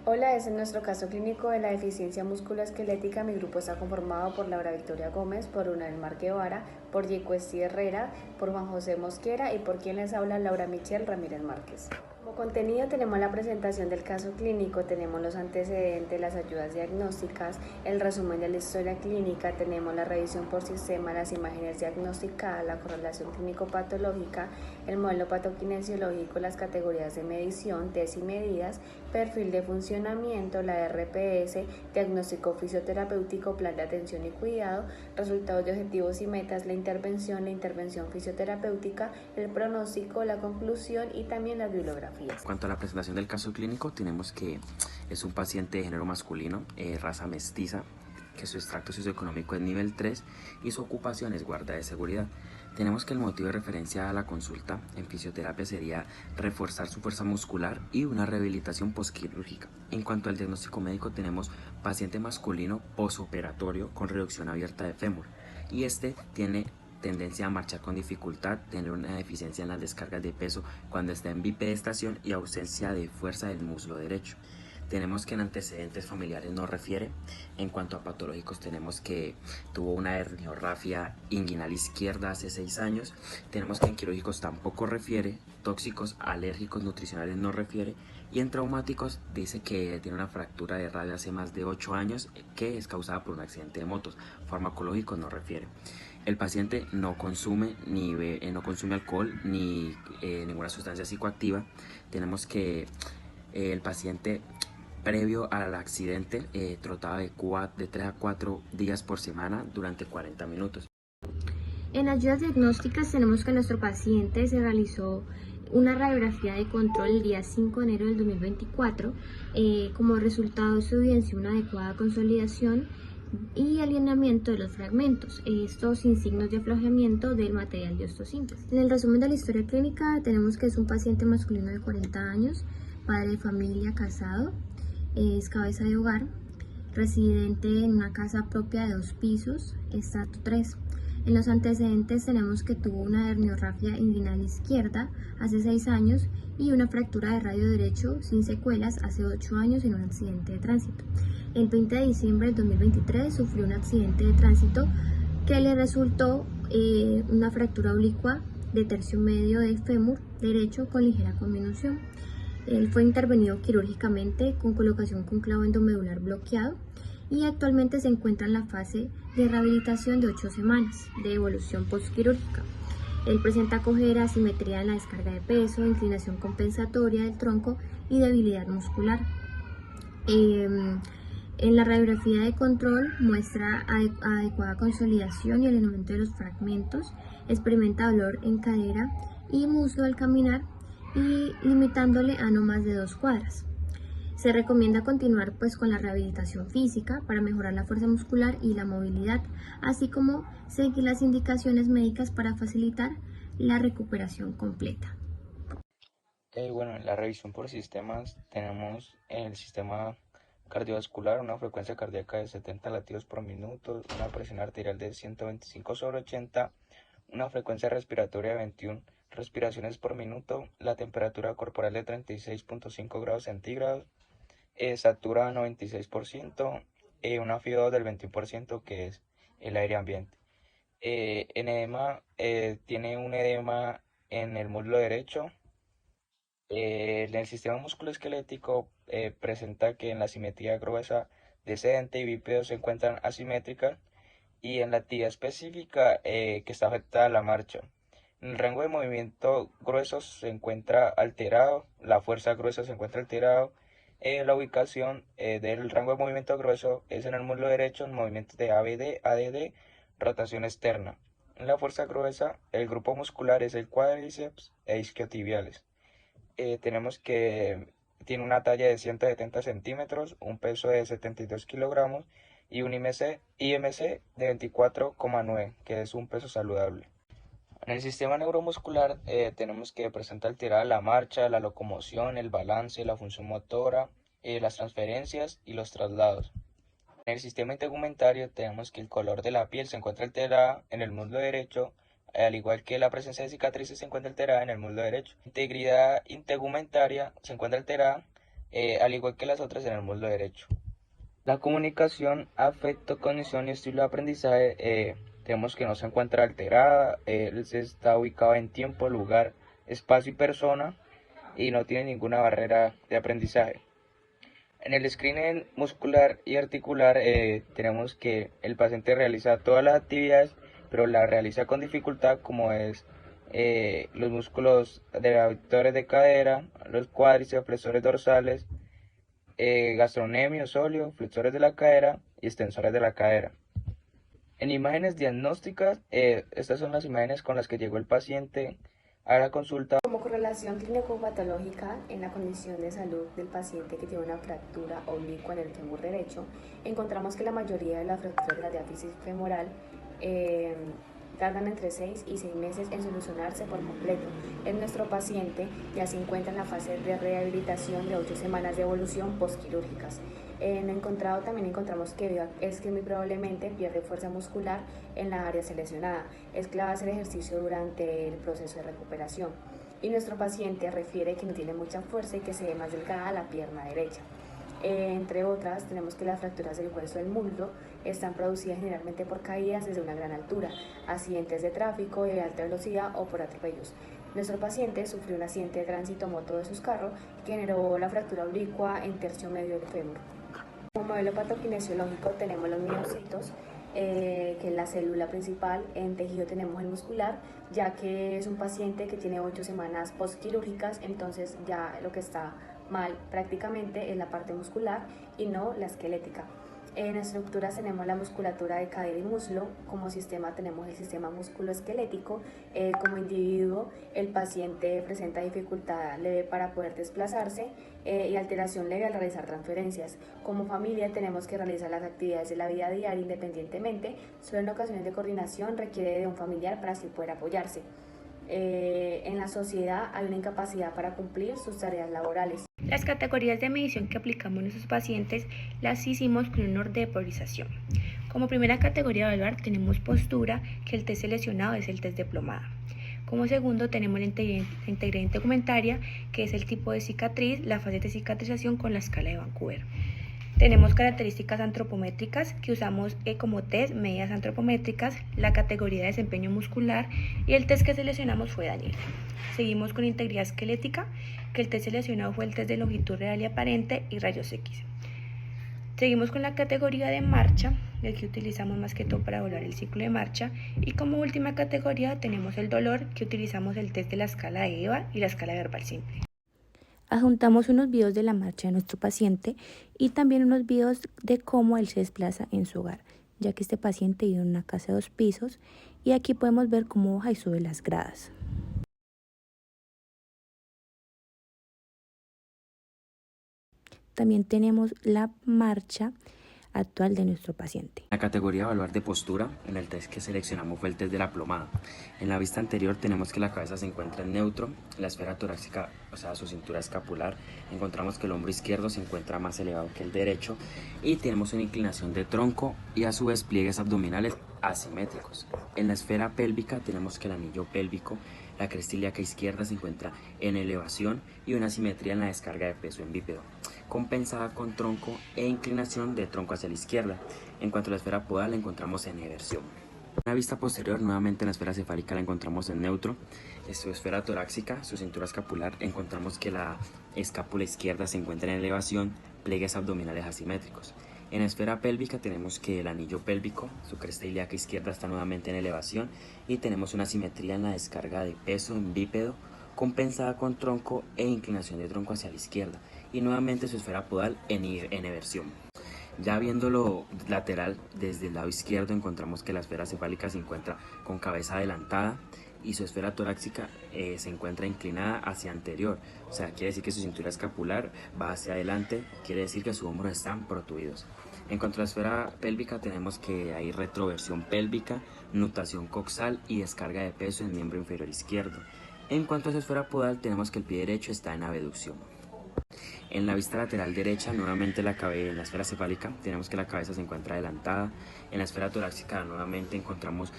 Hola, este es nuestro caso clínico de la deficiencia musculoesquelética. Mi grupo está conformado por Laura Victoria Gómez, por Unal Guevara, por Yecuesti Herrera, por Juan José Mosquera y por quien les habla Laura Michelle Ramírez Márquez. Como contenido tenemos la presentación del caso clínico, tenemos los antecedentes, las ayudas diagnósticas, el resumen de la historia clínica, tenemos la revisión por sistema, las imágenes diagnosticadas, la correlación clínico-patológica, el modelo patokinesiológico, las categorías de medición, test y medidas, perfil de funcionamiento, la RPS, diagnóstico fisioterapéutico, plan de atención y cuidado, resultados de objetivos y metas, la intervención fisioterapéutica, el pronóstico, la conclusión y también las bibliografías. En cuanto a la presentación del caso clínico, tenemos que es un paciente de género masculino, raza mestiza, que su extracto socioeconómico es nivel 3 y su ocupación es guarda de seguridad. Tenemos que el motivo de referencia a la consulta en fisioterapia sería reforzar su fuerza muscular y una rehabilitación posquirúrgica. En cuanto al diagnóstico médico, tenemos paciente masculino posoperatorio con reducción abierta de fémur y este tiene tendencia a marchar con dificultad, tener una deficiencia en las descargas de peso cuando está en bipedestación y ausencia de fuerza del muslo derecho. Tenemos que en antecedentes familiares no refiere. En cuanto a patológicos, tenemos que tuvo una herniorrafia inguinal izquierda hace 6 años. Tenemos que en quirúrgicos tampoco refiere. Tóxicos, alérgicos, nutricionales no refiere. Y en traumáticos dice que tiene una fractura de radio hace más de 8 años que es causada por un accidente de motos. Farmacológicos no refiere. El paciente no consume no consume alcohol ni ninguna sustancia psicoactiva. Tenemos que el paciente previo al accidente trotaba de 3 a 4 días por semana durante 40 minutos. En ayudas diagnósticas tenemos que nuestro paciente se realizó una radiografía de control el día 5 de enero del 2024. Como resultado se evidenció una adecuada consolidación y alineamiento de los fragmentos, estos sin signos de aflojamiento del material de osteosíntesis. En el resumen de la historia clínica tenemos que es un paciente masculino de 40 años, padre de familia, casado, es cabeza de hogar, residente en una casa propia de 2 pisos, estrato 3. En los antecedentes tenemos que tuvo una herniorrafia inguinal izquierda hace 6 años y una fractura de radio derecho sin secuelas hace 8 años en un accidente de tránsito. El 20 de diciembre del 2023 sufrió un accidente de tránsito que le resultó una fractura oblicua de tercio medio del fémur derecho con ligera conminución. Él fue intervenido quirúrgicamente con colocación con clavo endomedular bloqueado y actualmente se encuentra en la fase de rehabilitación de 8 semanas de evolución postquirúrgica. Él presenta cojera, asimetría en la descarga de peso, inclinación compensatoria del tronco y debilidad muscular. En la radiografía de control muestra adecuada consolidación y alineamiento de los fragmentos, experimenta dolor en cadera y muslo al caminar y limitándole a no más de 2 cuadras. Se recomienda continuar con la rehabilitación física para mejorar la fuerza muscular y la movilidad, así como seguir las indicaciones médicas para facilitar la recuperación completa. Bueno, en la revisión por sistemas tenemos el sistema cardiovascular, una frecuencia cardíaca de 70 latidos por minuto, una presión arterial de 125/80, una frecuencia respiratoria de 21 respiraciones por minuto, la temperatura corporal de 36.5 grados centígrados, satura 96%, una FIO2 del 21% que es el aire ambiente. En edema, tiene un edema en el muslo derecho. En el sistema musculoesquelético presenta que en la simetría gruesa descendente y bípedo se encuentran asimétricas y en la actividad específica que está afectada a la marcha. En el rango de movimiento grueso se encuentra alterado, la fuerza gruesa se encuentra alterado, la ubicación del rango de movimiento grueso es en el muslo derecho en movimientos de ABD, ADD, rotación externa. En la fuerza gruesa, el grupo muscular es el cuádriceps e isquiotibiales. Tenemos que tiene una talla de 170 centímetros, un peso de 72 kilogramos y un IMC de 24,9, que es un peso saludable. En el sistema neuromuscular tenemos que presenta alterada la marcha, la locomoción, el balance, la función motora, las transferencias y los traslados. En el sistema integumentario tenemos que el color de la piel se encuentra alterada en el muslo derecho, al igual que la presencia de cicatrices se encuentra alterada en el muslo derecho. Integridad integumentaria se encuentra alterada al igual que las otras en el muslo derecho. La comunicación, afecto, cognición y estilo de aprendizaje tenemos que no se encuentra alterada, se está ubicado en tiempo, lugar, espacio y persona y no tiene ninguna barrera de aprendizaje. En el screening muscular y articular tenemos que el paciente realiza todas las actividades, pero las realiza con dificultad como es los músculos de abductores de cadera, los cuádriceps, flexores dorsales, gastrocnemio, sóleo, flexores de la cadera y extensores de la cadera. En imágenes diagnósticas, estas son las imágenes con las que llegó el paciente a la consulta. Como correlación clínico-patológica en la condición de salud del paciente que tiene una fractura oblicua en el fémur derecho, encontramos que la mayoría de las fracturas de la diáfisis femoral tardan entre 6 y 6 meses en solucionarse por completo. En nuestro paciente ya se encuentra en la fase de rehabilitación de 8 semanas de evolución postquirúrgicas. También encontramos que es que muy probablemente pierde fuerza muscular en la área seleccionada. Es clave hacer ejercicio durante el proceso de recuperación. Y nuestro paciente refiere que no tiene mucha fuerza y que se ve más delgada la pierna derecha. Entre otras, tenemos que las fracturas del hueso del muslo están producidas generalmente por caídas desde una gran altura, accidentes de tráfico de alta velocidad o por atropellos. Nuestro paciente sufrió un accidente de tránsito moto de sus carros que generó la fractura oblicua en tercio medio del fémur. Como modelo patokinesiológico tenemos los miocitos, que es la célula principal. En tejido tenemos el muscular, ya que es un paciente que tiene 8 semanas postquirúrgicas, entonces ya lo que está mal prácticamente es la parte muscular y no la esquelética. En estructuras tenemos la musculatura de cadera y muslo. Como sistema tenemos el sistema musculoesquelético. Como individuo, el paciente presenta dificultad leve para poder desplazarse y alteración leve al realizar transferencias. Como familia tenemos que realizar las actividades de la vida diaria independientemente. Solo en ocasiones de coordinación requiere de un familiar para así poder apoyarse. En la sociedad hay una incapacidad para cumplir sus tareas laborales. Las categorías de medición que aplicamos a nuestros pacientes las hicimos con un orden de priorización. Como primera categoría a evaluar tenemos postura, que el test seleccionado es el test de Plomada. Como segundo tenemos la integridad indumentaria, que es el tipo de cicatriz, la fase de cicatrización con la escala de Vancouver. Tenemos características antropométricas que usamos como test, medidas antropométricas, la categoría de desempeño muscular y el test que seleccionamos fue Daniel. Seguimos con integridad esquelética, que el test seleccionado fue el test de longitud real y aparente y rayos X. Seguimos con la categoría de marcha, el que utilizamos más que todo para evaluar el ciclo de marcha. Y como última categoría tenemos el dolor, que utilizamos el test de la escala de EVA y la escala verbal simple. Adjuntamos unos videos de la marcha de nuestro paciente y también unos videos de cómo él se desplaza en su hogar, ya que este paciente vive en una casa de 2 pisos y aquí podemos ver cómo baja y sube las gradas. También tenemos la marcha actual de nuestro paciente. La categoría evaluar de postura, en el test que seleccionamos fue el test de la Plomada. En la vista anterior tenemos que la cabeza se encuentra en neutro, la esfera torácica, o sea su cintura escapular, encontramos que el hombro izquierdo se encuentra más elevado que el derecho y tenemos una inclinación de tronco y a su vez pliegues abdominales asimétricos. En la esfera pélvica tenemos que el anillo pélvico, la cresta ilíaca izquierda se encuentra en elevación y una simetría en la descarga de peso en bípedo, compensada con tronco e inclinación de tronco hacia la izquierda. En cuanto a la esfera podal la encontramos en eversión. En la vista posterior, nuevamente en la esfera cefálica la encontramos en neutro. En su esfera torácica, su cintura escapular, encontramos que la escápula izquierda se encuentra en elevación, pliegues abdominales asimétricos. En la esfera pélvica tenemos que el anillo pélvico, su cresta ilíaca izquierda está nuevamente en elevación y tenemos una simetría en la descarga de peso en bípedo, compensada con tronco e inclinación de tronco hacia la izquierda, y nuevamente su esfera podal en eversión. Ya viéndolo lateral, desde el lado izquierdo encontramos que la esfera cefálica se encuentra con cabeza adelantada y su esfera torácica se encuentra inclinada hacia anterior, o sea, quiere decir que su cintura escapular va hacia adelante, quiere decir que sus hombros están protuidos. En cuanto a la esfera pélvica tenemos que hay retroversión pélvica, nutación coxal y descarga de peso en el miembro inferior izquierdo. En cuanto a su esfera podal tenemos que el pie derecho está en abducción. En la vista lateral derecha, nuevamente en la esfera cefálica, tenemos que la cabeza se encuentra adelantada. En la esfera torácica, nuevamente encontramos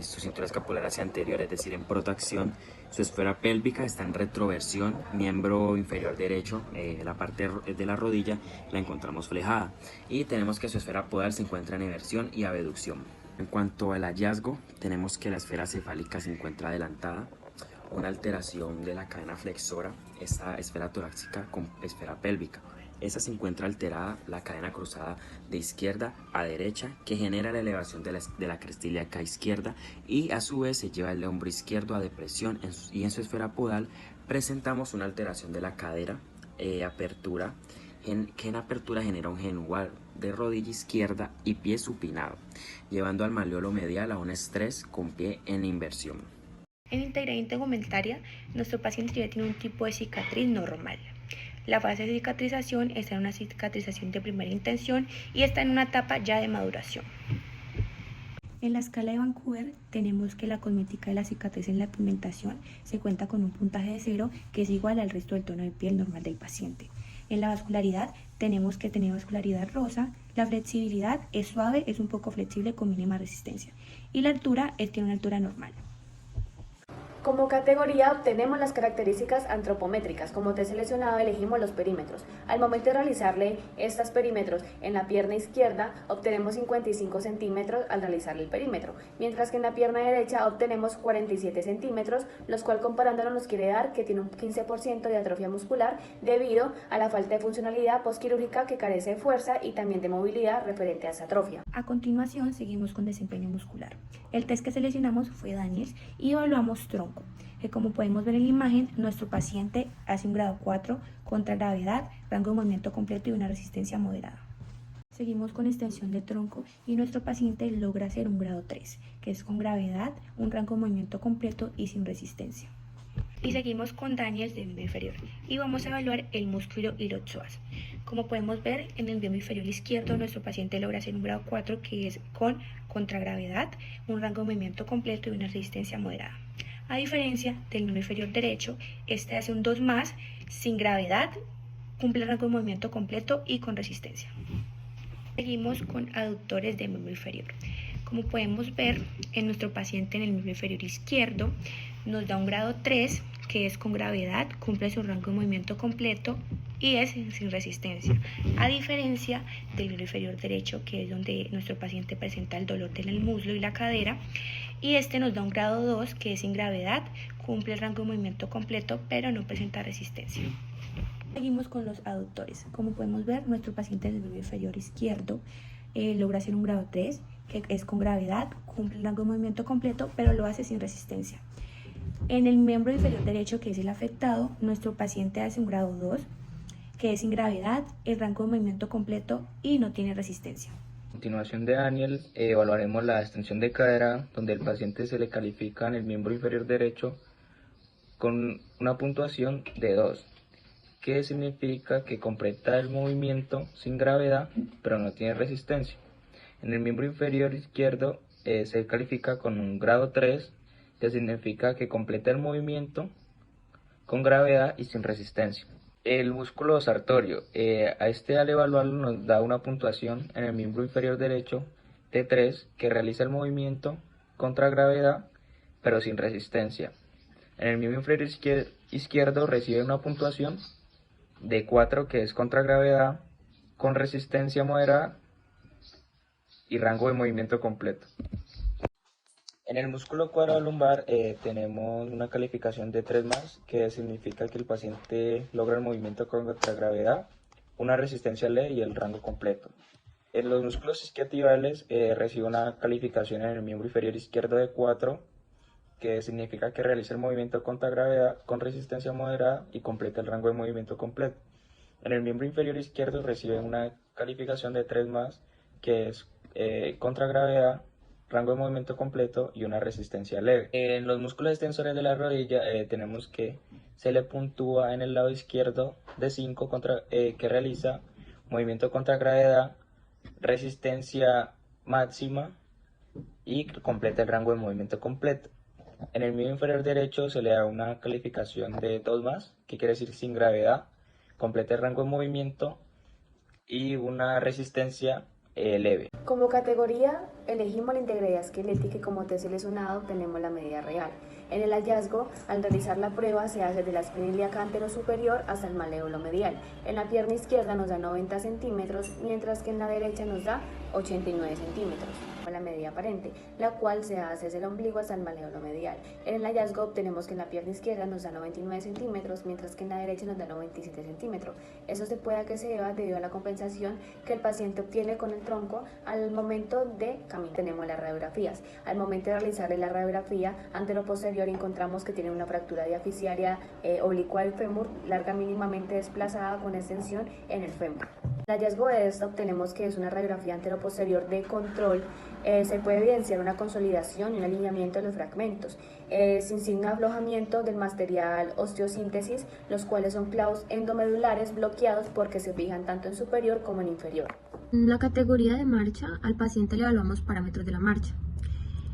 su cintura escapular hacia anterior, es decir, en protracción. Su esfera pélvica está en retroversión, miembro inferior derecho, la parte de la rodilla, la encontramos flejada. Y tenemos que su esfera podal se encuentra en eversión y abducción. En cuanto al hallazgo, tenemos que la esfera cefálica se encuentra adelantada, una alteración de la cadena flexora, esta esfera torácica con esfera pélvica. Esa se encuentra alterada, la cadena cruzada de izquierda a derecha, que genera la elevación de la cresta ilíaca izquierda y a su vez se lleva el hombro izquierdo a depresión y en su esfera podal presentamos una alteración de la cadera, apertura, que en apertura genera un genual de rodilla izquierda y pie supinado, llevando al malleolo medial a un estrés con pie en inversión. En integridad indumentaria, nuestro paciente ya tiene un tipo de cicatriz normal. La fase de cicatrización está en una cicatrización de primera intención y está en una etapa ya de maduración. En la escala de Vancouver tenemos que la cosmética de la cicatriz en la pigmentación se cuenta con un puntaje de 0 que es igual al resto del tono de piel normal del paciente. En la vascularidad tenemos que tener vascularidad rosa, la flexibilidad es suave, es un poco flexible con mínima resistencia y la altura tiene una altura normal. Como categoría obtenemos las características antropométricas. Como te he seleccionado, elegimos los perímetros. Al momento de realizarle estos perímetros en la pierna izquierda, obtenemos 55 centímetros al realizarle el perímetro, mientras que en la pierna derecha obtenemos 47 centímetros, los cual comparándolo nos quiere dar que tiene un 15% de atrofia muscular debido a la falta de funcionalidad postquirúrgica que carece de fuerza y también de movilidad referente a esa atrofia. A continuación seguimos con desempeño muscular. El test que seleccionamos fue Daniels y evaluamos tronco, que como podemos ver en la imagen, nuestro paciente hace un grado 4 contra gravedad, rango de movimiento completo y una resistencia moderada. Seguimos con extensión de tronco y nuestro paciente logra hacer un grado 3, que es con gravedad, un rango de movimiento completo y sin resistencia. Y seguimos con Daniels de miembro inferior y vamos a evaluar el músculo iliopsoas. Como podemos ver en el miembro inferior izquierdo, nuestro paciente logra hacer un grado 4 que es con contragravedad, un rango de movimiento completo y una resistencia moderada. A diferencia del miembro inferior derecho, este hace un 2 más, sin gravedad, cumple el rango de movimiento completo y con resistencia. Seguimos con aductores del miembro inferior. Como podemos ver en nuestro paciente en el miembro inferior izquierdo, nos da un grado 3 que es con gravedad, cumple su rango de movimiento completo y es sin resistencia, a diferencia del miembro inferior derecho, que es donde nuestro paciente presenta el dolor del muslo y la cadera, y este nos da un grado 2 que es sin gravedad, cumple el rango de movimiento completo pero no presenta resistencia. Seguimos con los aductores. Como podemos ver, nuestro paciente del miembro inferior izquierdo logra hacer un grado 3 que es con gravedad, cumple el rango de movimiento completo pero lo hace sin resistencia. En el miembro inferior derecho, que es el afectado, nuestro paciente hace un grado 2 que es sin gravedad, el rango de movimiento completo y no tiene resistencia. A continuación de Daniel, evaluaremos la extensión de cadera, donde el paciente se le califica en el miembro inferior derecho con una puntuación de 2, que significa que completa el movimiento sin gravedad, pero no tiene resistencia. En el miembro inferior izquierdo se califica con un grado 3, que significa que completa el movimiento con gravedad y sin resistencia. El músculo sartorio, a este al evaluarlo nos da una puntuación en el miembro inferior derecho de 3, que realiza el movimiento contra gravedad pero sin resistencia. En el miembro inferior izquierdo recibe una puntuación de 4, que es contra gravedad, con resistencia moderada y rango de movimiento completo. En el músculo cuadrilumbar tenemos una calificación de 3 más, que significa que el paciente logra el movimiento con contragravedad, una resistencia leve y el rango completo. En los músculos isquiotibiales recibe una calificación en el miembro inferior izquierdo de 4, que significa que realiza el movimiento contra gravedad con resistencia moderada y completa el rango de movimiento completo. En el miembro inferior izquierdo recibe una calificación de 3 más, que es contra gravedad, rango de movimiento completo y una resistencia leve. En los músculos extensores de la rodilla tenemos que se le puntúa en el lado izquierdo de 5 que realiza movimiento contra gravedad, resistencia máxima y completa el rango de movimiento completo. En el miembro inferior derecho se le da una calificación de 2 más, que quiere decir sin gravedad, completa el rango de movimiento y una resistencia leve. Como categoría, elegimos la integridad esquelética y como test seleccionado tenemos la medida real. En el hallazgo, al realizar la prueba, se hace de la espina ilíaca antero superior hasta el maléolo medial. En la pierna izquierda nos da 90 centímetros, mientras que en la derecha nos da 89 centímetros. La medida aparente, la cual se hace desde el ombligo hasta el maléolo medial. En el hallazgo obtenemos que en la pierna izquierda nos da 99 centímetros, mientras que en la derecha nos da 97 centímetros. Eso se puede que se deba debido a la compensación que el paciente obtiene con el tronco al momento de caminar. Tenemos las radiografías. Al momento de realizarle la radiografía antero-posterior encontramos que tiene una fractura diaficiaria oblicua del fémur, larga mínimamente desplazada con extensión en el fémur. El hallazgo de esta obtenemos que es una radiografía antero-posterior de control. Se puede evidenciar una consolidación y un alineamiento de los fragmentos, sin signo de aflojamiento del material osteosíntesis, los cuales son clavos endomedulares bloqueados porque se fijan tanto en superior como en inferior. En la categoría de marcha, al paciente le evaluamos parámetros de la marcha.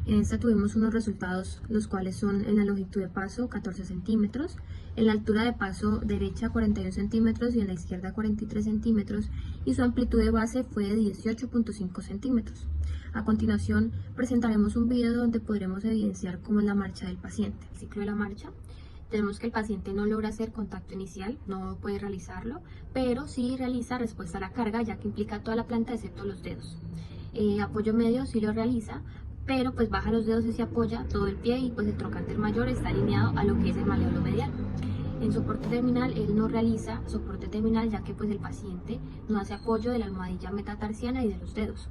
En esta tuvimos unos resultados, los cuales son en la longitud de paso 14 centímetros, en la altura de paso derecha 41 centímetros y en la izquierda 43 centímetros, y su amplitud de base fue de 18.5 centímetros. A continuación presentaremos un video donde podremos evidenciar cómo es la marcha del paciente. El ciclo de la marcha. Tenemos que el paciente no logra hacer contacto inicial, no puede realizarlo, pero sí realiza respuesta a la carga, ya que implica toda la planta excepto los dedos. Apoyo medio sí lo realiza, pero pues baja los dedos y se apoya todo el pie y pues el trocánter mayor está alineado a lo que es el maléolo medial. En soporte terminal él no realiza soporte terminal, ya que pues el paciente no hace apoyo de la almohadilla metatarsiana y de los dedos.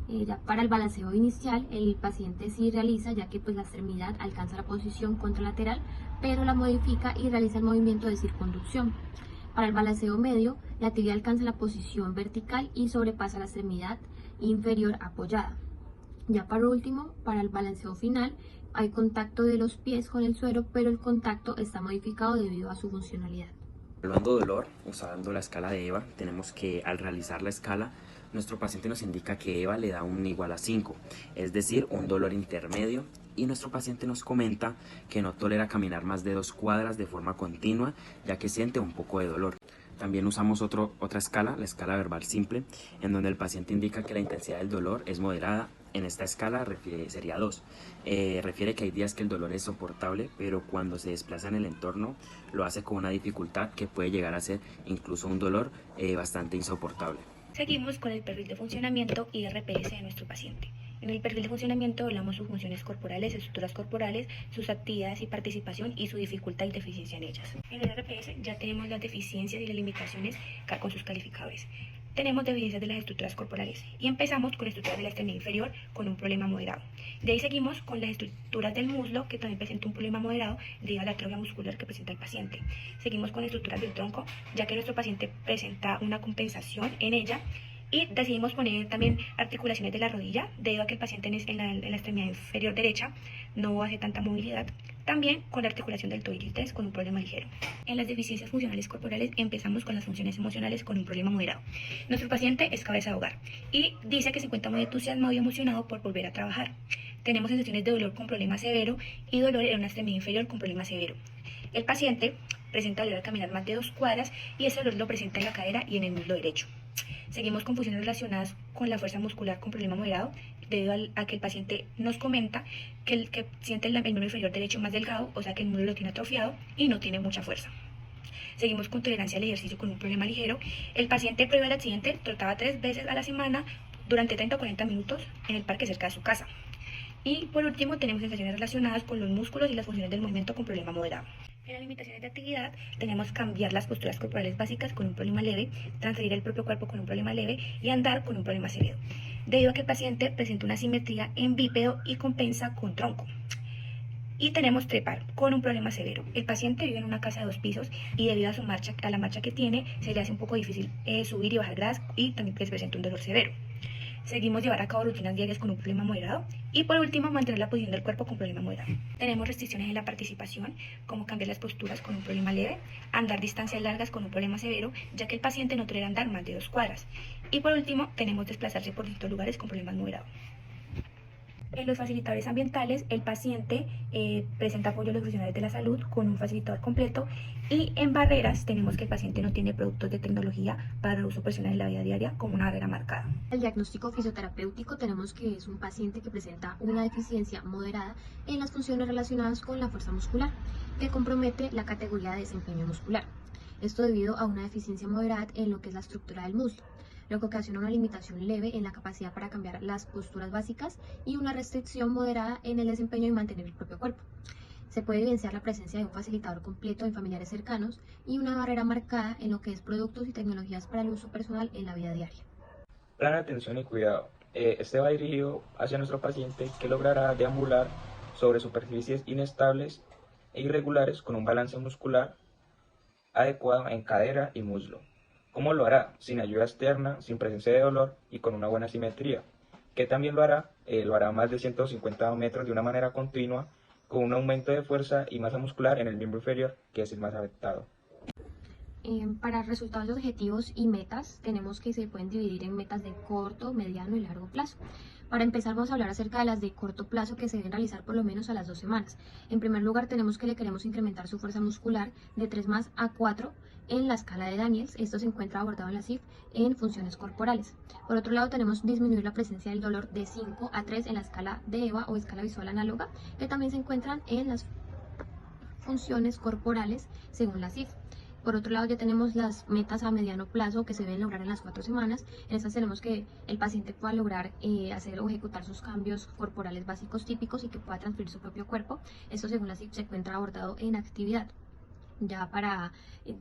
Ya para el balanceo inicial el paciente sí realiza, ya que pues la extremidad alcanza la posición contralateral, pero la modifica y realiza el movimiento de circunducción. Para el balanceo medio, la tibia alcanza la posición vertical y sobrepasa la extremidad inferior apoyada. Ya para último, para el balanceo final, hay contacto de los pies con el suelo, pero el contacto está modificado debido a su funcionalidad. Evaluando dolor, usando la escala de EVA, tenemos que al realizar la escala, nuestro paciente nos indica que EVA le da un igual a 5, es decir, un dolor intermedio, y nuestro paciente nos comenta que no tolera caminar más de 2 cuadras de forma continua, ya que siente un poco de dolor. También usamos otra escala, la escala verbal simple, en donde el paciente indica que la intensidad del dolor es moderada. En esta escala sería 2. Refiere que hay días que el dolor es soportable, pero cuando se desplaza en el entorno lo hace con una dificultad que puede llegar a ser incluso un dolor bastante insoportable. Seguimos con el perfil de funcionamiento y RPS de nuestro paciente. En el perfil de funcionamiento hablamos sus funciones corporales, estructuras corporales, sus actividades y participación y su dificultad y deficiencia en ellas. En el RPS ya tenemos las deficiencias y las limitaciones con sus calificadores. Tenemos deficiencias de las estructuras corporales y empezamos con estructuras de la extremidad inferior con un problema moderado. De ahí seguimos con las estructuras del muslo, que también presenta un problema moderado debido a la atrofia muscular que presenta el paciente. Seguimos con estructuras del tronco, ya que nuestro paciente presenta una compensación en ella. Y decidimos poner también articulaciones de la rodilla, debido a que el paciente en la extremidad inferior derecha no hace tanta movilidad. También con la articulación del tobillo con un problema ligero. En las deficiencias funcionales corporales empezamos con las funciones emocionales con un problema moderado. Nuestro paciente es cabeza de hogar y dice que se encuentra muy entusiasmado y emocionado por volver a trabajar. Tenemos sensaciones de dolor con problema severo y dolor en una extremidad inferior con problema severo. El paciente presenta dolor al caminar más de 2 cuadras y ese dolor lo presenta en la cadera y en el muslo derecho. Seguimos con funciones relacionadas con la fuerza muscular con problema moderado, debido a que el paciente nos comenta que siente el miembro inferior derecho más delgado, o sea que el muslo lo tiene atrofiado y no tiene mucha fuerza. Seguimos con tolerancia al ejercicio con un problema ligero. El paciente previo al accidente trotaba 3 veces a la semana durante 30 o 40 minutos en el parque cerca de su casa. Y por último tenemos sensaciones relacionadas con los músculos y las funciones del movimiento con problema moderado. En las limitaciones de actividad tenemos cambiar las posturas corporales básicas con un problema leve, transferir el propio cuerpo con un problema leve y andar con un problema severo, debido a que el paciente presenta una asimetría en bípedo y compensa con tronco. Y tenemos trepar con un problema severo. El paciente vive en una casa de 2 pisos y debido a la marcha que tiene se le hace un poco difícil subir y bajar gradas y también presenta un dolor severo. Seguimos llevar a cabo rutinas diarias con un problema moderado y por último mantener la posición del cuerpo con problema moderado. Tenemos restricciones en la participación, como cambiar las posturas con un problema leve, andar distancias largas con un problema severo, ya que el paciente no tolera andar más de 2 cuadras. Y por último tenemos desplazarse por distintos lugares con problemas moderados. En los facilitadores ambientales, el paciente presenta apoyo a los profesionales de la salud con un facilitador completo, y en barreras tenemos que el paciente no tiene productos de tecnología para el uso personal en la vida diaria como una barrera marcada. El diagnóstico fisioterapéutico tenemos que es un paciente que presenta una deficiencia moderada en las funciones relacionadas con la fuerza muscular, que compromete la categoría de desempeño muscular. Esto debido a una deficiencia moderada en lo que es la estructura del muslo, lo que ocasiona una limitación leve en la capacidad para cambiar las posturas básicas y una restricción moderada en el desempeño y mantener el propio cuerpo. Se puede evidenciar la presencia de un facilitador completo en familiares cercanos y una barrera marcada en lo que es productos y tecnologías para el uso personal en la vida diaria. Plan de atención y cuidado. Este va dirigido hacia nuestro paciente, que logrará deambular sobre superficies inestables e irregulares con un balance muscular adecuado en cadera y muslo. ¿Cómo lo hará? Sin ayuda externa, sin presencia de dolor y con una buena simetría. ¿Qué también lo hará? Lo hará a más de 150 metros de una manera continua, con un aumento de fuerza y masa muscular en el miembro inferior, que es el más afectado. Para resultados de objetivos y metas, tenemos que se pueden dividir en metas de corto, mediano y largo plazo. Para empezar, vamos a hablar acerca de las de corto plazo, que se deben realizar por lo menos a las 2 semanas. En primer lugar, tenemos que le queremos incrementar su fuerza muscular de 3 más a 4 en la escala de Daniels. Esto se encuentra abordado en la CIF en funciones corporales. Por otro lado, tenemos disminuir la presencia del dolor de 5 a 3 en la escala de EVA o escala visual análoga, que también se encuentran en las funciones corporales según la CIF. Por otro lado, ya tenemos las metas a mediano plazo que se deben lograr en las 4 semanas. En estas tenemos que el paciente pueda lograr hacer o ejecutar sus cambios corporales básicos típicos y que pueda transferir su propio cuerpo. Esto, según la CIF, se encuentra abordado en actividad. Ya para,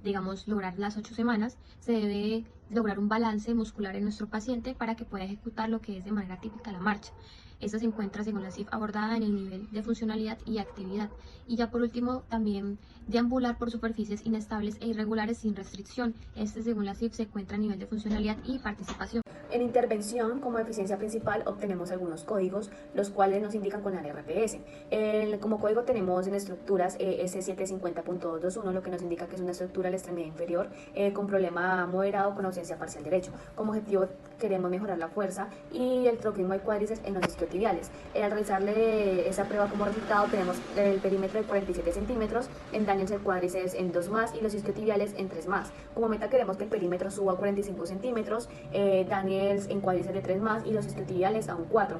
digamos, lograr las 8 semanas, se debe lograr un balance muscular en nuestro paciente para que pueda ejecutar lo que es de manera típica la marcha. Esta se encuentra, según la CIF, abordada en el nivel de funcionalidad y actividad. Y ya por último, también deambular por superficies inestables e irregulares sin restricción. Este, según la CIF, se encuentra a nivel de funcionalidad y participación. En intervención, como eficiencia principal, obtenemos algunos códigos, los cuales nos indican con la RPS. Como código tenemos en estructuras S750.221, lo que nos indica que es una estructura de la extremidad inferior con problema moderado con ausencia parcial derecho. Como objetivo queremos mejorar la fuerza y el troquismo de cuádriceps en los isquiotibiales. Al realizarle esa prueba como resultado tenemos el perímetro de 47 centímetros, en Daniels el cuádriceps en 2 más y los isquiotibiales en 3 más. Como meta queremos que el perímetro suba a 45 centímetros, Daniels en cuádriceps de 3 más y los isquiotibiales a un 4.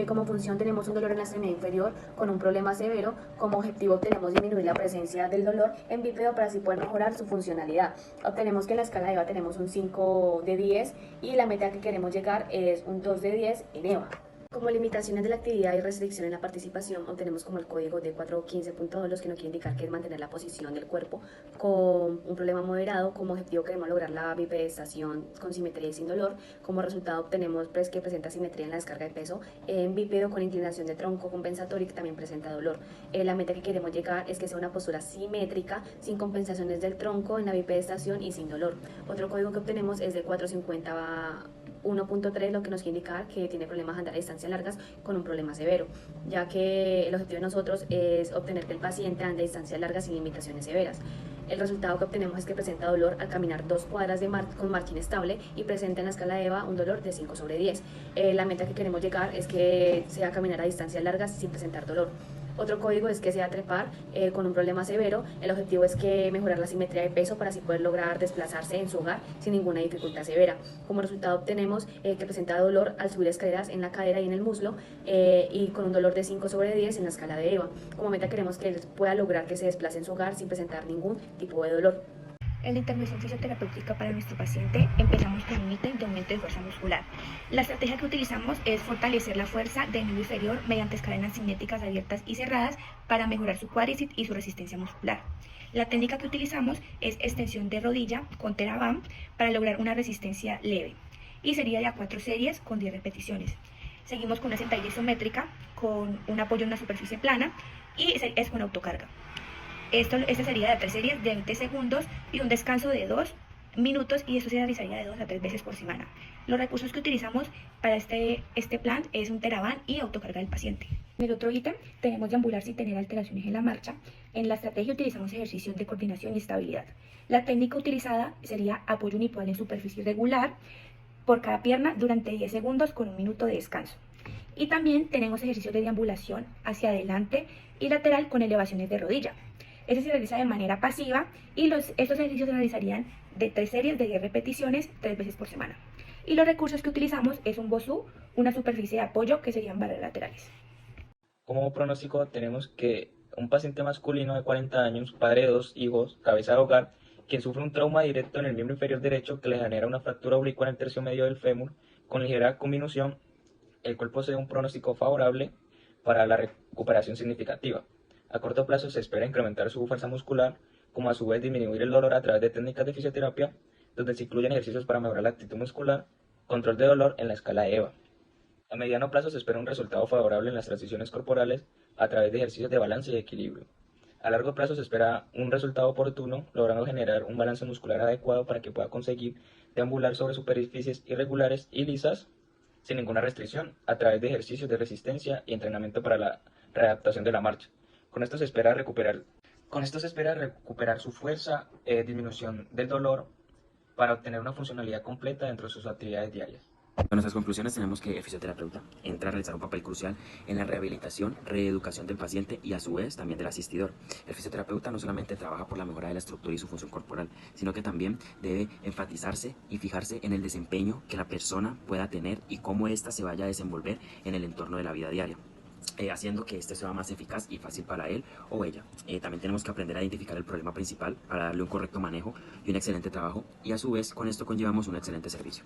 Como función tenemos un dolor en la extremidad inferior con un problema severo. Como objetivo tenemos disminuir la presencia del dolor en bípedo para así poder mejorar su funcionalidad. Obtenemos que en la escala de EVA tenemos un 5 de 10 y la meta que queremos llegar es un 2 de 10 en EVA. Como limitaciones de la actividad y restricción en la participación, obtenemos como el código de 415.2, los que nos quiere indicar que es mantener la posición del cuerpo con un problema moderado. Como objetivo queremos lograr la bipedestación con simetría y sin dolor. Como resultado obtenemos que presenta simetría en la descarga de peso en bípedo con inclinación de tronco compensatoria y que también presenta dolor. La meta que queremos llegar es que sea una postura simétrica, sin compensaciones del tronco en la bipedestación y sin dolor. Otro código que obtenemos es de 450.1.3, lo que nos quiere indicar que tiene problemas de andar a distancias largas con un problema severo, ya que el objetivo de nosotros es obtener que el paciente ande a distancias largas sin limitaciones severas. El resultado que obtenemos es que presenta dolor al caminar 2 cuadras con marcha inestable y presenta en la escala de EVA un dolor de 5 sobre 10. La meta que queremos llegar es que sea caminar a distancias largas sin presentar dolor. Otro código es que sea trepar con un problema severo. El objetivo es que mejorar la simetría de peso para así poder lograr desplazarse en su hogar sin ninguna dificultad severa. Como resultado obtenemos que presenta dolor al subir escaleras en la cadera y en el muslo y con un dolor de 5 sobre 10 en la escala de EVA. Como meta queremos que él pueda lograr que se desplace en su hogar sin presentar ningún tipo de dolor. En la intervención fisioterapéutica para nuestro paciente empezamos con un ítem de aumento de fuerza muscular. La estrategia que utilizamos es fortalecer la fuerza del miembro inferior mediante cadenas cinéticas abiertas y cerradas para mejorar su cuádriceps y su resistencia muscular. La técnica que utilizamos es extensión de rodilla con TheraBand para lograr una resistencia leve y sería de a 4 series con 10 repeticiones. Seguimos con una sentadilla isométrica con un apoyo en una superficie plana y es con autocarga. Esta sería de 3 series de 20 segundos y un descanso de 2 minutos, y esto se realizaría de 2 a 3 veces por semana. Los recursos que utilizamos para este plan es un TheraBand y autocarga del paciente. En el otro ítem tenemos deambular sin tener alteraciones en la marcha. En la estrategia utilizamos ejercicios de coordinación y estabilidad. La técnica utilizada sería apoyo unipodal en superficie irregular por cada pierna durante 10 segundos con 1 minuto de descanso. Y también tenemos ejercicios de deambulación hacia adelante y lateral con elevaciones de rodilla. Eso se realiza de manera pasiva y estos ejercicios se realizarían de 3 series de 10 repeticiones 3 veces por semana. Y los recursos que utilizamos es un BOSU, una superficie de apoyo que serían barras laterales. Como pronóstico tenemos que un paciente masculino de 40 años, padre de 2 hijos, cabeza de hogar, quien sufre un trauma directo en el miembro inferior derecho que le genera una fractura oblicua en el tercio medio del fémur con ligera conminución, el cual posee un pronóstico favorable para la recuperación significativa. A corto plazo se espera incrementar su fuerza muscular, como a su vez disminuir el dolor a través de técnicas de fisioterapia, donde se incluyen ejercicios para mejorar la actitud muscular, control de dolor en la escala de EVA. A mediano plazo se espera un resultado favorable en las transiciones corporales a través de ejercicios de balance y equilibrio. A largo plazo se espera un resultado oportuno, logrando generar un balance muscular adecuado para que pueda conseguir deambular sobre superficies irregulares y lisas sin ninguna restricción, a través de ejercicios de resistencia y entrenamiento para la readaptación de la marcha. Con esto se espera recuperar su fuerza, disminución del dolor, para obtener una funcionalidad completa dentro de sus actividades diarias. Con nuestras conclusiones tenemos que el fisioterapeuta entra a realizar un papel crucial en la rehabilitación, reeducación del paciente y a su vez también del asistidor. El fisioterapeuta no solamente trabaja por la mejora de la estructura y su función corporal, sino que también debe enfatizarse y fijarse en el desempeño que la persona pueda tener y cómo ésta se vaya a desenvolver en el entorno de la vida diaria, haciendo que este sea más eficaz y fácil para él o ella. También tenemos que aprender a identificar el problema principal para darle un correcto manejo y un excelente trabajo, y a su vez con esto conllevamos un excelente servicio.